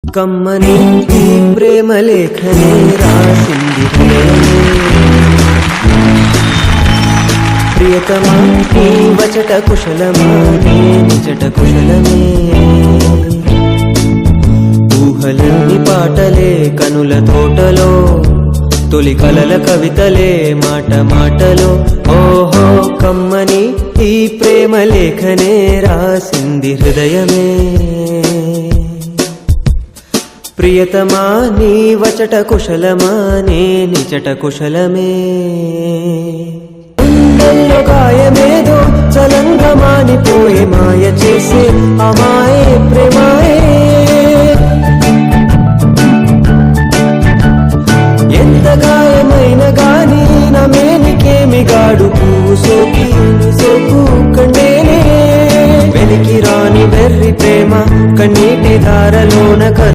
కమ్మని ఈ ప్రేమ లేఖనే రాసింది ప్రియతమా నీ వచట కుశలమా నీ నిజట కుశలమే ఊహలన్నీ పాటలే కనుల తోటలో తొలి కలల కవితలే మాట మాటలో ఓహో కమ్మని ఈ ప్రేమ లేఖనే రాసింది హృదయమే ప్రియతమా నీ వచట కుశలమా నీ నిజట కుశలమే గుండెల్లో గాయమేదో చలంగా మానిపోయే మాయ చేసే అమాయే ప్రేమాయే ఎంత గాయమైన గాని నా మేనికేమి గాడు పువ్వు సోకి సోకు కండేనే వెలికి రాని వెర్రి ప్రేమ కన్నీటి దారలోన